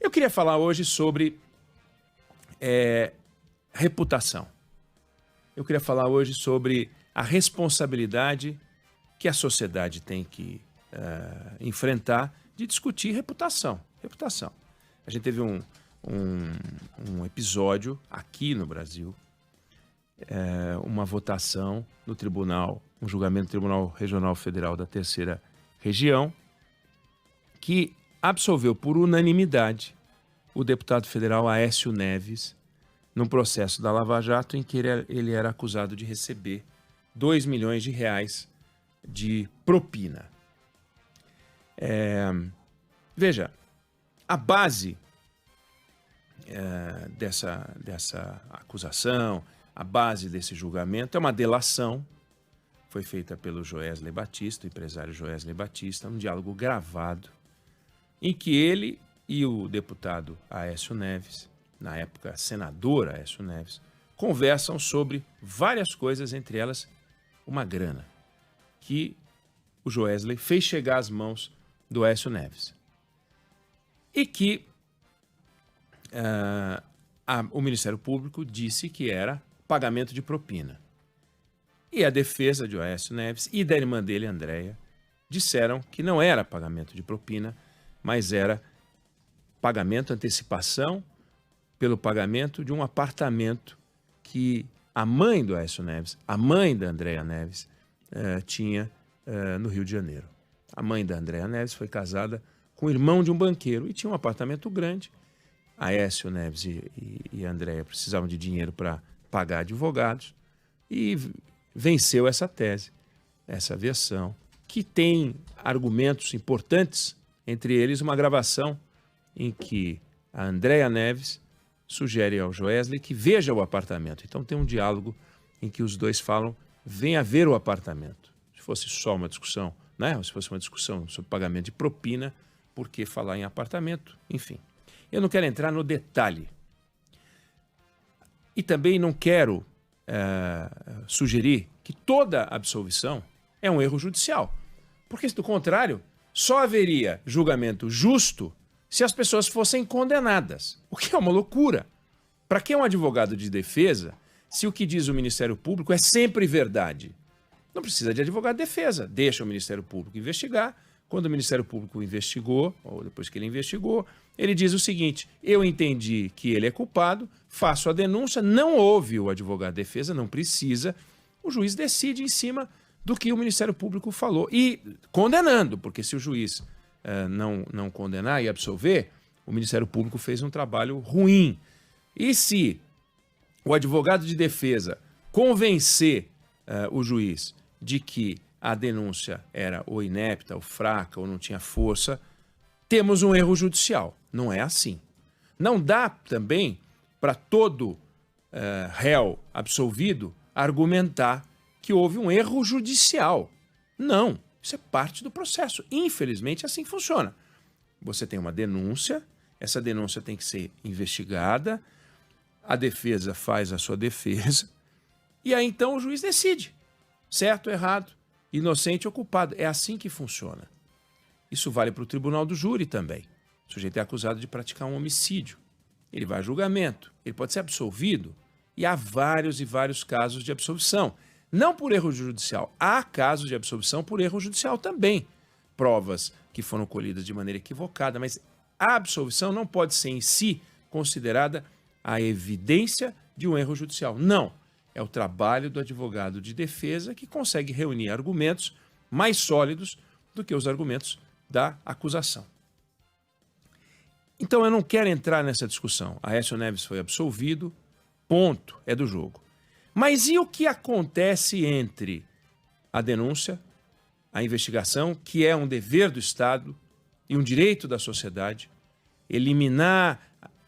Eu queria falar hoje sobre reputação. Eu queria falar hoje sobre a responsabilidade que a sociedade tem que enfrentar de discutir reputação. Reputação. A gente teve um episódio aqui no Brasil, uma votação no tribunal, um julgamento do Tribunal Regional Federal da Terceira Região, que absolveu por unanimidade o deputado federal Aécio Neves num processo da Lava Jato em que ele era acusado de receber 2 milhões de reais de propina. Veja, a base dessa acusação, a base desse julgamento é uma delação, foi feita pelo Joesley Batista, o empresário Joesley Batista, um diálogo gravado, em que ele e o deputado Aécio Neves, na época senador Aécio Neves, conversam sobre várias coisas, entre elas uma grana, que o Joesley fez chegar às mãos do Aécio Neves. E que o Ministério Público disse que era pagamento de propina. E a defesa de Aécio Neves e da irmã dele, Andréia, disseram que não era pagamento de propina, mas era pagamento, antecipação pelo pagamento de um apartamento que a mãe do Aécio Neves, a mãe da Andréia Neves, tinha no Rio de Janeiro. A mãe da Andréia Neves foi casada com o irmão de um banqueiro e tinha um apartamento grande. Aécio Neves e Andréia precisavam de dinheiro para pagar advogados e venceu essa tese, essa versão, que tem argumentos importantes, entre eles uma gravação em que a Andréia Neves sugere ao Joesley que veja o apartamento. Então tem um diálogo em que os dois falam, venha ver o apartamento. Se fosse só uma discussão, né? Se fosse uma discussão sobre pagamento de propina, por que falar em apartamento? Enfim, eu não quero entrar no detalhe. E também não quero sugerir que toda absolvição é um erro judicial. Porque, do contrário, só haveria julgamento justo se as pessoas fossem condenadas, o que é uma loucura. Para que um advogado de defesa, se o que diz o Ministério Público é sempre verdade? Não precisa de advogado de defesa, deixa o Ministério Público investigar. Quando o Ministério Público investigou, ou depois que ele investigou, ele diz o seguinte, eu entendi que ele é culpado, faço a denúncia, não houve o advogado de defesa, não precisa, o juiz decide em cima do que o Ministério Público falou. E condenando, porque se o juiz não condenar e absolver, o Ministério Público fez um trabalho ruim. E se o advogado de defesa convencer o juiz de que a denúncia era ou inepta, ou fraca, ou não tinha força, temos um erro judicial. Não é assim. Não dá também para todo réu absolvido argumentar que houve um erro judicial. Não, isso é parte do processo. Infelizmente, assim funciona. Você tem uma denúncia, essa denúncia tem que ser investigada, a defesa faz a sua defesa, e aí então o juiz decide, certo ou errado, inocente ou culpado. É assim que funciona. Isso vale para o tribunal do júri também. O sujeito é acusado de praticar um homicídio. Ele vai a julgamento, ele pode ser absolvido, e há vários e vários casos de absolvição. Não por erro judicial, há casos de absolvição por erro judicial também. Provas que foram colhidas de maneira equivocada, mas a absolvição não pode ser em si considerada a evidência de um erro judicial. Não. É o trabalho do advogado de defesa que consegue reunir argumentos mais sólidos do que os argumentos da acusação. Então eu não quero entrar nessa discussão. Aécio Neves foi absolvido, ponto, é do jogo. Mas e o que acontece entre a denúncia, a investigação, que é um dever do Estado e um direito da sociedade, eliminar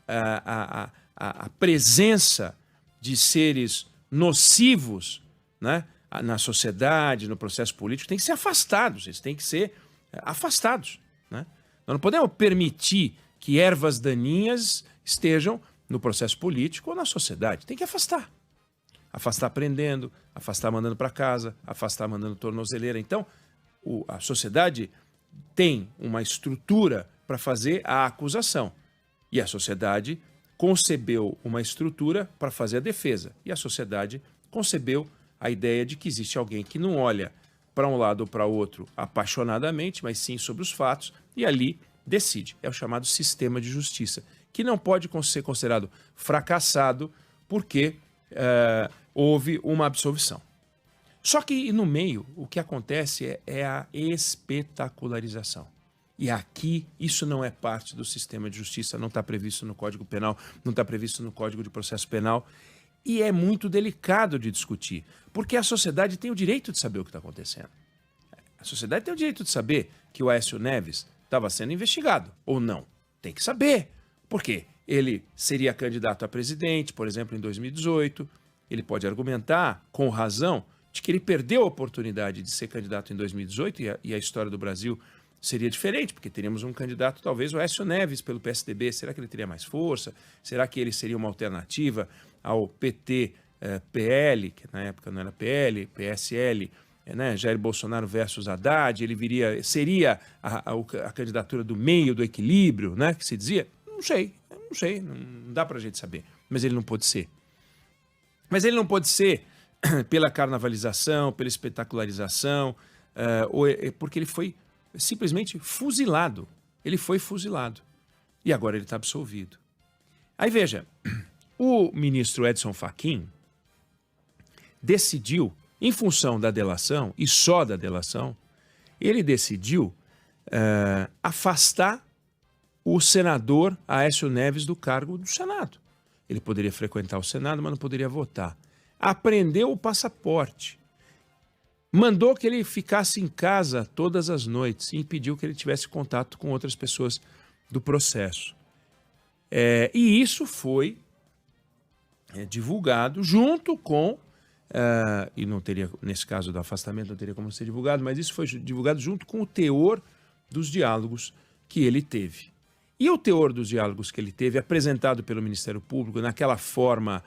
a presença de seres nocivos, né, na sociedade, no processo político, tem que ser afastados, eles têm que ser afastados. Né? Nós não podemos permitir que ervas daninhas estejam no processo político ou na sociedade, tem que afastar. Afastar prendendo, afastar mandando para casa, afastar mandando tornozeleira. Então, a sociedade tem uma estrutura para fazer a acusação. E a sociedade concebeu uma estrutura para fazer a defesa. E a sociedade concebeu a ideia de que existe alguém que não olha para um lado ou para outro apaixonadamente, mas sim sobre os fatos, e ali decide. É o chamado sistema de justiça, que não pode ser considerado fracassado porque houve uma absolvição. Só que no meio, o que acontece é a espetacularização. E aqui, isso não é parte do sistema de justiça, não está previsto no Código Penal, não está previsto no Código de Processo Penal, e é muito delicado de discutir, porque a sociedade tem o direito de saber o que está acontecendo. A sociedade tem o direito de saber que o Aécio Neves estava sendo investigado, ou não. Tem que saber. Por quê? Ele seria candidato a presidente, por exemplo, em 2018. Ele pode argumentar, com razão, de que ele perdeu a oportunidade de ser candidato em 2018 e a história do Brasil seria diferente, porque teríamos um candidato, talvez o Aécio Neves, pelo PSDB. Será que ele teria mais força? Será que ele seria uma alternativa ao PT-PL, que na época não era PL, PSL, Jair Bolsonaro versus Haddad? Ele seria a candidatura do meio, do equilíbrio, que se dizia? Não sei, não dá pra gente saber. Mas ele não pôde ser. Mas ele não pôde ser pela carnavalização, pela espetacularização, porque ele foi simplesmente fuzilado. Ele foi fuzilado. E agora ele está absolvido. Aí veja, o ministro Edson Fachin decidiu, em função da delação, e só da delação, ele decidiu afastar o senador Aécio Neves do cargo do Senado. Ele poderia frequentar o Senado, mas não poderia votar. Apreendeu o passaporte. Mandou que ele ficasse em casa todas as noites e impediu que ele tivesse contato com outras pessoas do processo. E isso foi divulgado junto com, e não teria, nesse caso do afastamento, não teria como ser divulgado, mas isso foi divulgado junto com o teor dos diálogos que ele teve. E o teor dos diálogos que ele teve, apresentado pelo Ministério Público, naquela forma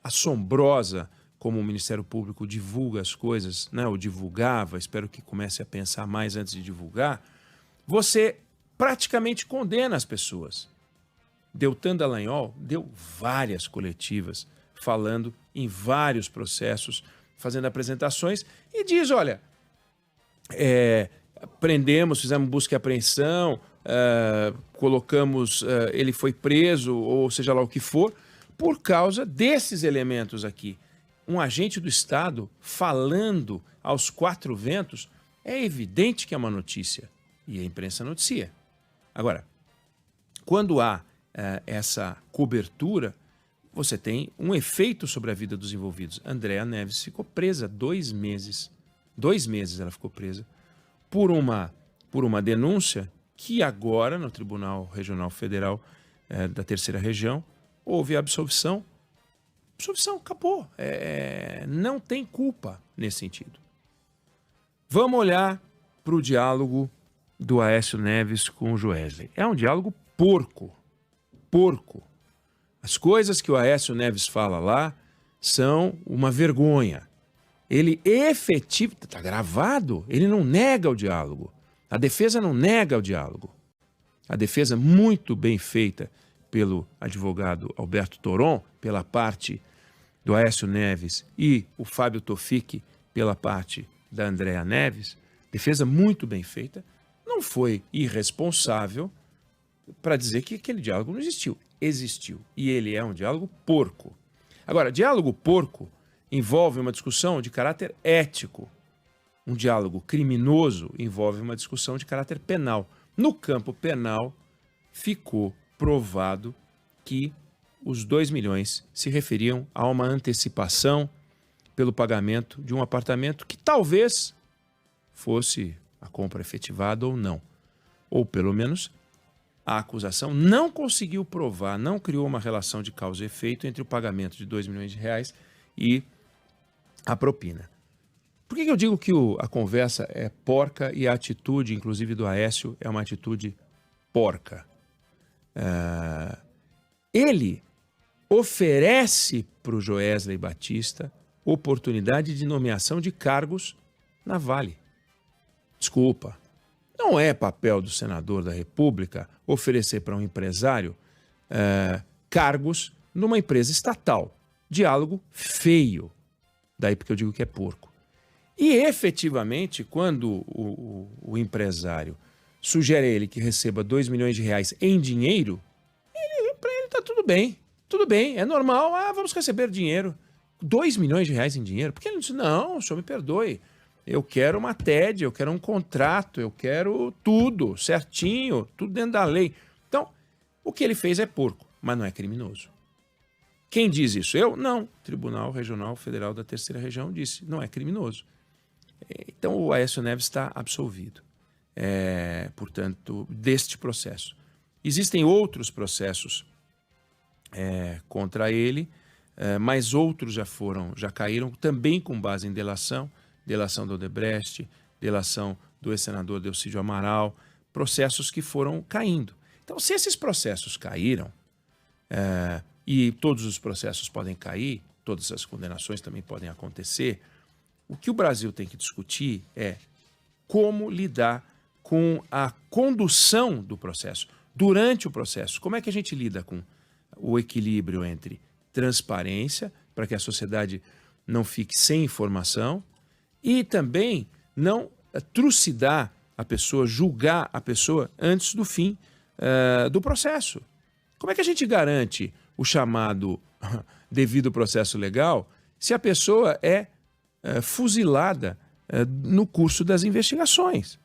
assombrosa como o Ministério Público divulga as coisas, ou divulgava, espero que comece a pensar mais antes de divulgar, você praticamente condena as pessoas. Deltan Dallagnol deu várias coletivas, falando em vários processos, fazendo apresentações, e diz, olha, prendemos, fizemos busca e apreensão, colocamos, ele foi preso, ou seja lá o que for, por causa desses elementos aqui. Um agente do Estado falando aos quatro ventos, é evidente que é uma notícia, e a imprensa noticia. Agora, quando há essa cobertura, você tem um efeito sobre a vida dos envolvidos. Andréa Neves ficou presa 2 meses. 2 meses ela ficou presa por uma denúncia que agora, no Tribunal Regional Federal da Terceira Região, houve a absolvição. Absolvição, acabou. Não tem culpa nesse sentido. Vamos olhar para o diálogo do Aécio Neves com o Joesley. É um diálogo porco. Porco. As coisas que o Aécio Neves fala lá são uma vergonha. Ele efetivamente, está gravado, ele não nega o diálogo. A defesa não nega o diálogo. A defesa muito bem feita pelo advogado Alberto Toron, pela parte do Aécio Neves, e o Fábio Tofique, pela parte da Andréa Neves, defesa muito bem feita, não foi irresponsável para dizer que aquele diálogo não existiu. Existiu. E ele é um diálogo porco. Agora, diálogo porco envolve uma discussão de caráter ético. Um diálogo criminoso envolve uma discussão de caráter penal. No campo penal, ficou provado que os 2 milhões se referiam a uma antecipação pelo pagamento de um apartamento que talvez fosse a compra efetivada ou não. Ou, pelo menos, a acusação não conseguiu provar, não criou uma relação de causa e efeito entre o pagamento de 2 milhões de reais e a propina. Por que eu digo que a conversa é porca e a atitude, inclusive do Aécio, é uma atitude porca? Ele oferece para o Joesley Batista oportunidade de nomeação de cargos na Vale. Desculpa, não é papel do senador da República oferecer para um empresário cargos numa empresa estatal. Diálogo feio. Daí porque eu digo que é porco. E efetivamente, quando o empresário sugere a ele que receba 2 milhões de reais em dinheiro, para ele está tudo bem, é normal, vamos receber dinheiro. 2 milhões de reais em dinheiro? Porque ele não disse, não, o senhor me perdoe, eu quero uma TED, eu quero um contrato, eu quero tudo certinho, tudo dentro da lei. Então, o que ele fez é porco, mas não é criminoso. Quem diz isso? Eu? Não. Tribunal Regional Federal da Terceira Região disse, não é criminoso. Então, o Aécio Neves está absolvido, portanto, deste processo. Existem outros processos contra ele, mas outros já caíram, também com base em delação do Odebrecht, delação do ex-senador Delcídio Amaral, processos que foram caindo. Então, se esses processos caíram, e todos os processos podem cair, todas as condenações também podem acontecer, o que o Brasil tem que discutir é como lidar com a condução do processo, durante o processo. Como é que a gente lida com o equilíbrio entre transparência, para que a sociedade não fique sem informação, e também não trucidar a pessoa, julgar a pessoa antes do fim do processo. Como é que a gente garante o chamado devido processo legal se a pessoa é fuzilada no curso das investigações?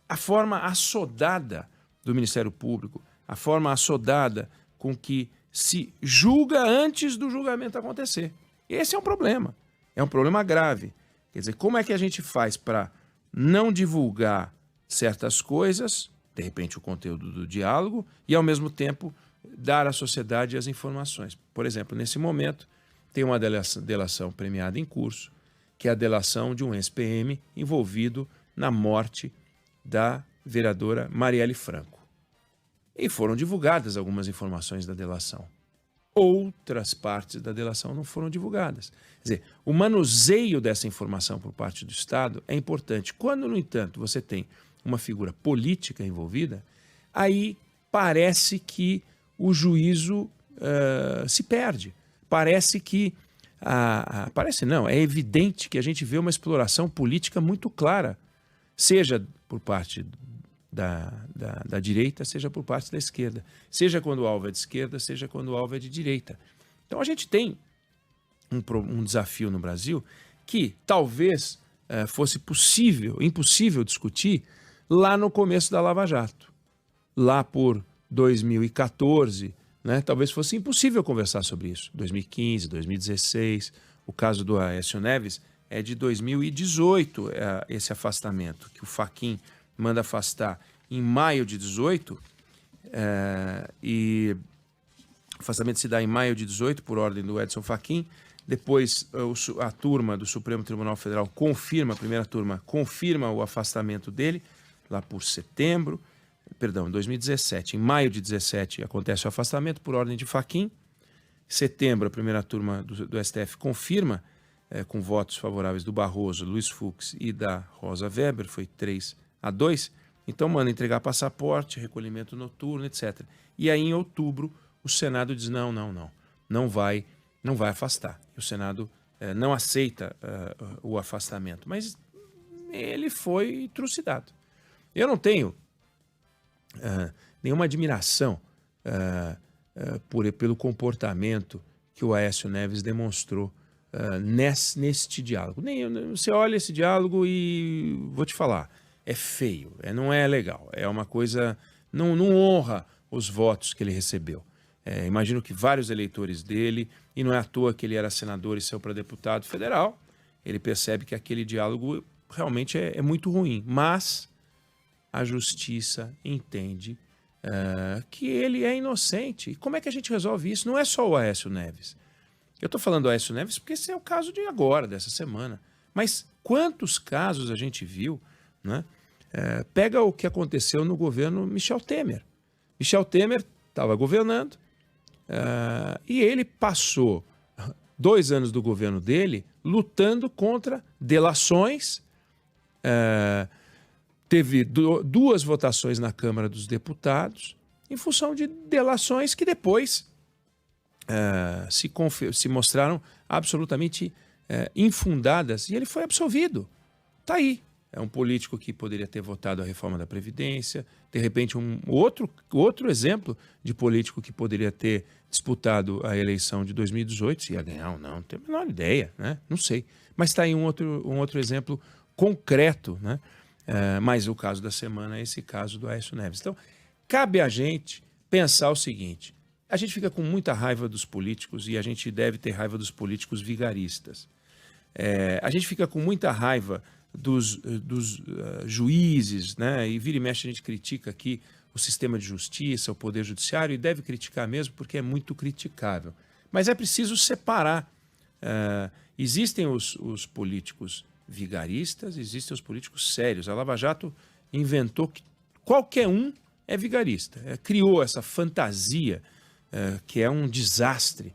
A forma assodada do Ministério Público, a forma assodada com que se julga antes do julgamento acontecer. Esse é um problema grave. Quer dizer, como é que a gente faz para não divulgar certas coisas, de repente o conteúdo do diálogo, e ao mesmo tempo dar à sociedade as informações? Por exemplo, nesse momento, tem uma delação premiada em curso, que é a delação de um ex-PM envolvido na morte da vereadora Marielle Franco. E foram divulgadas algumas informações da delação. Outras partes da delação não foram divulgadas. Quer dizer, o manuseio dessa informação por parte do Estado é importante. Quando, no entanto, você tem uma figura política envolvida, aí parece que o juízo se perde. Parece que... parece não, é evidente que a gente vê uma exploração política muito clara, seja por parte da direita, seja por parte da esquerda. Seja quando o alvo é de esquerda, seja quando o alvo é de direita. Então a gente tem um desafio no Brasil que talvez fosse impossível discutir lá no começo da Lava Jato. Lá por 2014, né, talvez fosse impossível conversar sobre isso. 2015, 2016, o caso do Aécio Neves é de 2018, esse afastamento, que o Fachin manda afastar em maio de 18, e o afastamento se dá em maio de 18 por ordem do Edson Fachin. Depois a turma do Supremo Tribunal Federal confirma, a primeira turma confirma o afastamento dele, lá por setembro, perdão, 2017. Em maio de 17 acontece o afastamento por ordem de Fachin. Em setembro, a primeira turma do STF confirma, com votos favoráveis do Barroso, Luiz Fux e da Rosa Weber, foi 3-2, então manda entregar passaporte, recolhimento noturno, etc. E aí em outubro o Senado diz não vai afastar. O Senado não aceita o afastamento, mas ele foi trucidado. Eu não tenho nenhuma admiração pelo comportamento que o Aécio Neves demonstrou neste diálogo. Você olha esse diálogo e vou te falar, é feio, não é legal, é uma coisa, não honra os votos que ele recebeu. Imagino que vários eleitores dele, e não é à toa que ele era senador e saiu para deputado federal, ele percebe que aquele diálogo realmente é muito ruim, mas a justiça entende que ele é inocente. E como é que a gente resolve isso? Não é só o Aécio Neves. Eu estou falando do Aécio Neves porque esse é o caso de agora, dessa semana. Mas quantos casos a gente viu, né? Pega o que aconteceu no governo Michel Temer. Michel Temer estava governando e ele passou 2 anos do governo dele lutando contra delações. Teve 2 votações na Câmara dos Deputados, em função de delações que depois se mostraram absolutamente infundadas, e ele foi absolvido. Está aí. É um político que poderia ter votado a reforma da Previdência, de repente outro exemplo de político que poderia ter disputado a eleição de 2018, se ia ganhar ou não tenho a menor ideia, né? Não sei. Mas está aí um outro exemplo concreto, né? Mas o caso da semana é esse caso do Aécio Neves. Então, cabe a gente pensar o seguinte: a gente fica com muita raiva dos políticos e a gente deve ter raiva dos políticos vigaristas. A gente fica com muita raiva dos juízes, né? E vira e mexe a gente critica aqui o sistema de justiça, o poder judiciário, e deve criticar mesmo porque é muito criticável. Mas é preciso separar. Existem os políticos vigaristas, existem os políticos sérios. A Lava Jato inventou que qualquer um é vigarista. Criou essa fantasia que é um desastre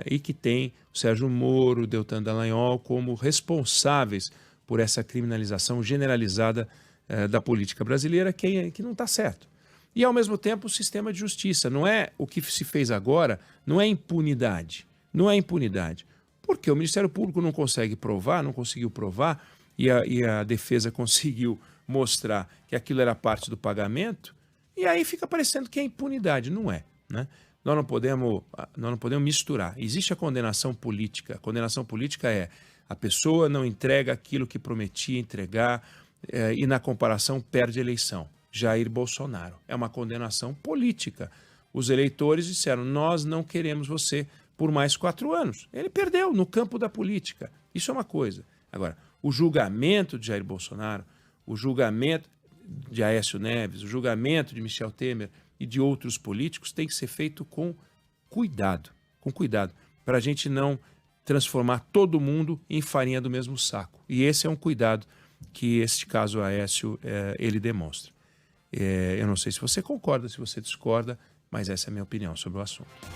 e que tem o Sérgio Moro, o Deltan Dallagnol como responsáveis por essa criminalização generalizada da política brasileira, que não está certo. E, ao mesmo tempo, o sistema de justiça. Não é o que se fez agora, não é impunidade. Não é impunidade. Porque o Ministério Público não consegue provar, não conseguiu provar, e a defesa conseguiu mostrar que aquilo era parte do pagamento, e aí fica parecendo que é impunidade. Não é, né? Nós não podemos misturar. Existe a condenação política. A condenação política é a pessoa não entrega aquilo que prometia entregar e, na comparação, perde a eleição. Jair Bolsonaro. É uma condenação política. Os eleitores disseram: nós não queremos você por mais 4 anos. Ele perdeu no campo da política. Isso é uma coisa. Agora, o julgamento de Jair Bolsonaro, o julgamento de Aécio Neves, o julgamento de Michel Temer e de outros políticos tem que ser feito com cuidado, para a gente não transformar todo mundo em farinha do mesmo saco. E esse é um cuidado que este caso Aécio ele demonstra. Eu não sei se você concorda, se você discorda, mas essa é a minha opinião sobre o assunto.